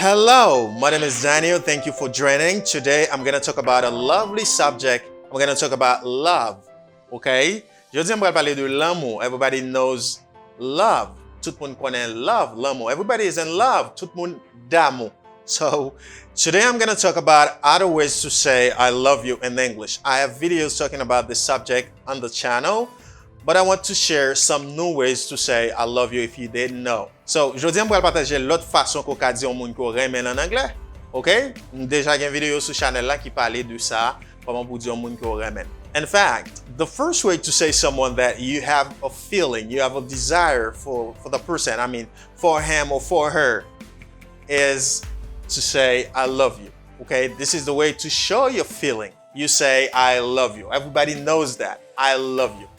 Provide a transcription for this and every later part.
Hello, my name is Daniel. Thank you for joining. Today, I'm going to talk about a lovely subject. I'm going to talk about love. Okay? Aujourd'hui, on va parler de l'amour. Everybody knows love. Tout le monde connaît love, l'amour. Everybody is in love. Tout le monde d'amour. So, today I'm going to talk about other ways to say I love you in English. I have videos talking about this subject on the channel, but I want to share some new ways to say I love you if you didn't know. So, aujourd'hui, on va partager l'autre façon qu'on peut dire au monde qu'on remet en anglais. OK? Déjà, il y a une vidéo sur channel là qui parlait de ça, comment pour dire au monde qu'on remet. In fact, the first way to say someone that you have a feeling, you have a desire for the person, I mean, for him or for her, is to say, I love you. Okay? This is the way to show your feeling. You say, I love you. Everybody knows that. I love you.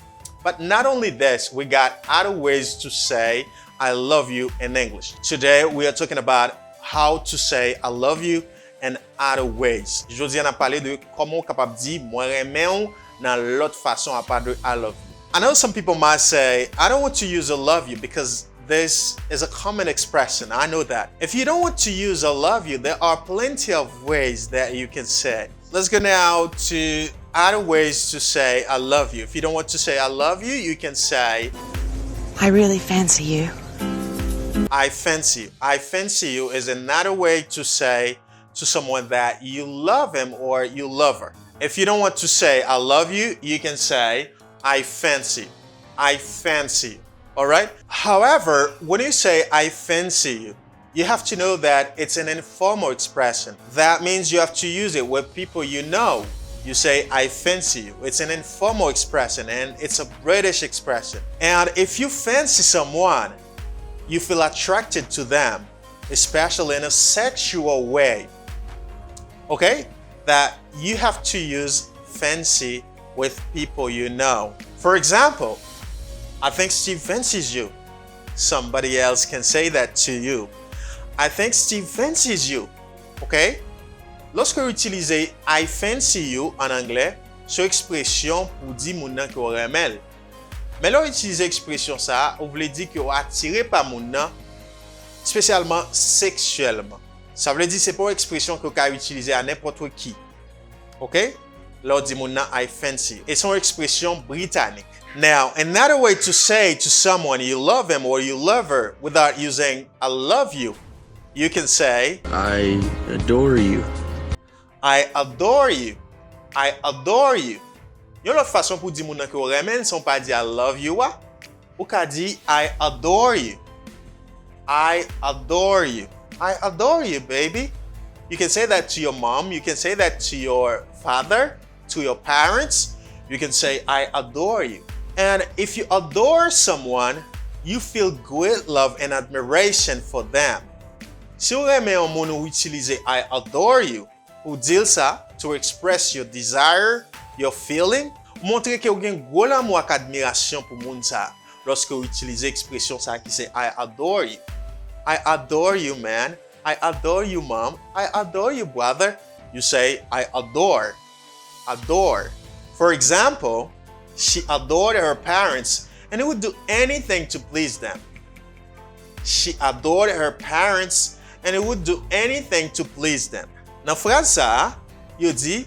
But not only this, we got other ways to say, I love you in English. Today, we are talking about how to say, I love you in other ways. Aujourd'hui, on a parlé de comment capable dire, moi remets dans l'autre façon à part de I love you. I know some people might say, I don't want to use I love you because this is a common expression. I know that. If you don't want to use I love you, there are plenty of ways that you can say. Let's go now to other ways to say I love you. If you don't want to say I love you, you can say I really fancy you. I fancy you. I fancy you is another way to say to someone that you love him or you love her. If you don't want to say I love you, you can say I fancy you. I fancy you. All right? However, when you say I fancy you, you have to know that it's an informal expression. That means you have to use it with people you know. You say, I fancy you. It's an informal expression and it's a British expression. And if you fancy someone, you feel attracted to them, especially in a sexual way. Okay? That you have to use fancy with people you know. For example, I think Steve fancies you. Somebody else can say that to you. I think Steve fancies you. Okay? Lorsque vous utilisez I fancy you en anglais, c'est une expression pour dire moun nan que vous aimez. Mais là, utiliser expression ça, vous voulez dire que vous attiré par moun nan, spécialement sexuellement. Ça veut dire c'est pas une expression que vous pouvez utiliser à n'importe qui. OK? Là, on dit moun nan I fancy you. Et c'est une expression britannique. Now, another way to say to someone you love him or you love her without using I love you, you can say I adore you. I adore you. I adore you. Yon l'autre façon pour dire moun nan que vous remen, son pas dire I love you wa, ou ka di I adore you. I adore you. I adore you, baby. You can say that to your mom, you can say that to your father, to your parents. You can say I adore you. And if you adore someone, you feel great love and admiration for them. Si vous aimez un monde ou utilisez I adore you, ou dire ça to express your desire, your feeling, montrer que vous avez un gros amour et admiration pour monde ça. Lorsque vous utilisez expression ça qui c'est I adore you. I adore you, man. I adore you, mom. I adore you, brother. You say I adore. Adore. For example, she adored her parents and would do anything to please them. She adored her parents and would do anything to please them. Dans phrase ça, yo dit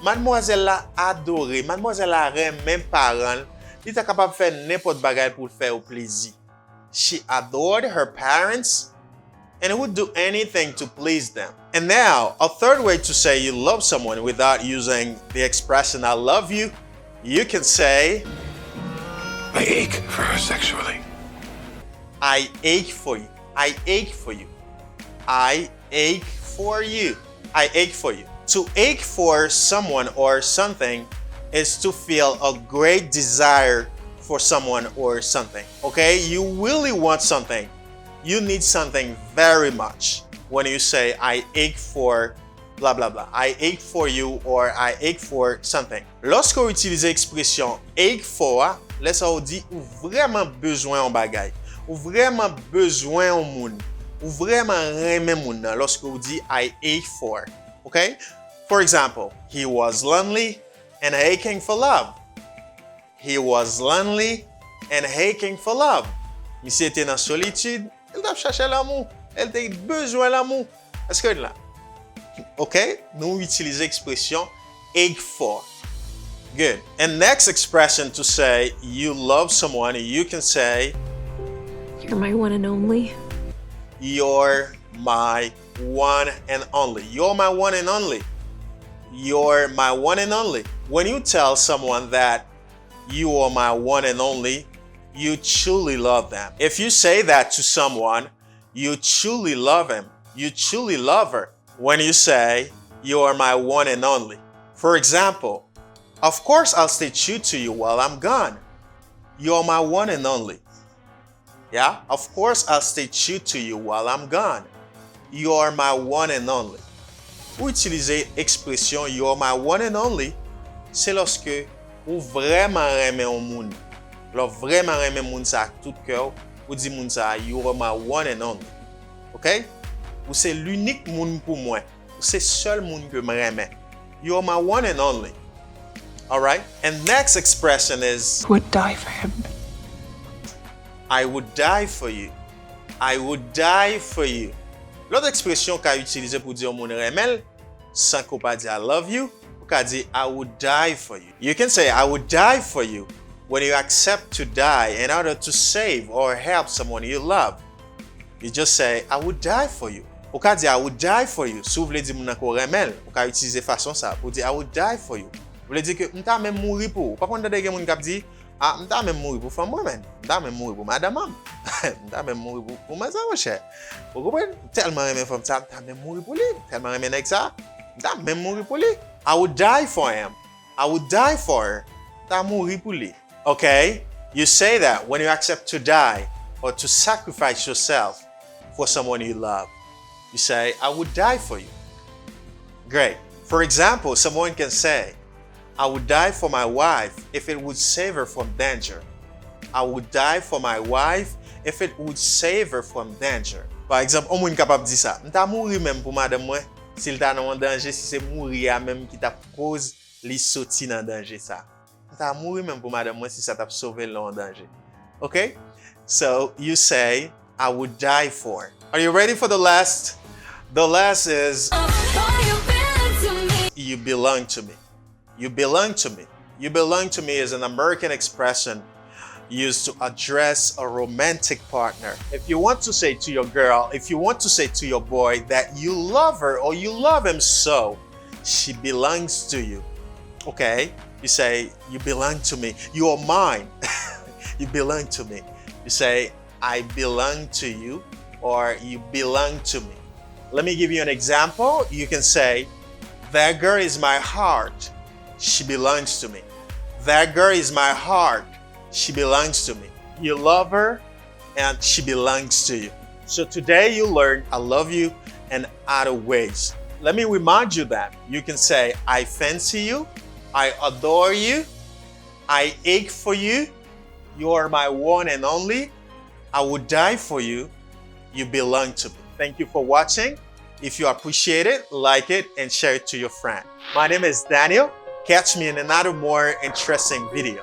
mademoiselle la adoré, mademoiselle la aime même parents, il est capable de faire n'importe bagay pour faire au plaisir. She adored her parents and would do anything to please them. And now, a third way to say you love someone without using the expression I love you, you can say I ache for her sexually. I ache for you. I ache for you. I ache for you. I ache for you. To ache for someone or something is to feel a great desire for someone or something. Okay? You really want something. You need something very much when you say I ache for blah blah blah. I ache for you or I ache for something. Lorsque vous utilisez l'expression ache for, là ça vous dit ou vraiment besoin en bagay, ou vraiment besoin en moun, ou vraiment aimer moun lorsque vous dit I ache for. Okay? For example, he was lonely and aching for love. He was lonely and aching for love. Monsieur était dans solitude, il t'a cherché l'amour. Elle a besoin de l'amour. Est-ce que là? OK? Nous utilisons l'expression ache for. Good. And next expression to say you love someone, you can say You're my one and only. you're my one and only. You're my one and only. You're my one and only. When you tell someone that you are my one and only, you truly love them. If you say that to someone, you truly love him. You truly love her. When you say, you are my one and only. For example, of course I'll stay true to you while I'm gone. You are my one and only. Yeah, of course I'll stay true to you while I'm gone. You are my one and only. Pour utiliser l'expression you are my one and only, c'est lorsque ou vraiment aimer un monde. Lorsque vraiment aimer monde ça tout cœur, ou dit monde ça you are my one and only. OK? Ou c'est l'unique monde pour moi. Ou c'est seul monde que m'aime. You are my one and only. All right? And next expression is Would die for him. I would die for you. I would die for you. L'autre expression qu'a utilisé pour dire mon remel, sans qu'on pas dire I love you, ou qu'a dire I would die for you. You can say I would die for you when you accept to die in order to save or help someone you love. You just say I would die for you. Ou qu'a dire I would die for you. Si vous voulez dire mon ko remel, ou qu'a utiliser façon ça pour dire I would die for you. Vous voulez dire que m'ta même mourir pour. Par contre, des gens qui dit ah, m'ta même mourir pour femme moi-même. M'ta même mourir pour madame. M'ta même mourir pour ma sœur cher. Vous comprenez? Tellement aimer femme ça, m'ta même mourir pour lui. Tellement aimer nèg ça, m'ta même mourir pour lui. I would die for him. I would die for her. M'ta mourir pour lui. Okay? You say that when you accept to die or to sacrifice yourself for someone you love. You say, I would die for you. Great. For example, someone can say, I would die for my wife if it would save her from danger. I would die for my wife if it would save her from danger. Par exemple, on est capable de dire ça. M'ta mourir même pour madame moi, s'il t'a en danger, si c'est mourir même qui t'a cause li sorti dans danger ça. M'ta mourir même pour madame moi si ça t'a sauvé en danger. Okay? So you say, I would die for. Are you ready for the last? The last is you belong to me. You belong to me. You belong to me is an American expression used to address a romantic partner. If you want to say to your girl, if you want to say to your boy that you love her or you love him so, she belongs to you. Okay? You say, you belong to me. You are mine. You belong to me. You say, I belong to you or you belong to me. Let me give you an example. You can say, that girl is my heart. She belongs to me. That girl is my heart. She belongs to me. You love her and she belongs to you. So today you learned I love you in other ways. Let me remind you that you can say I fancy you, I adore you, I ache for you, you are my one and only, I would die for you, you belong to me. Thank you for watching. If you appreciate it, like it and share it to your friend. My name is Daniel. Catch me in another more interesting video.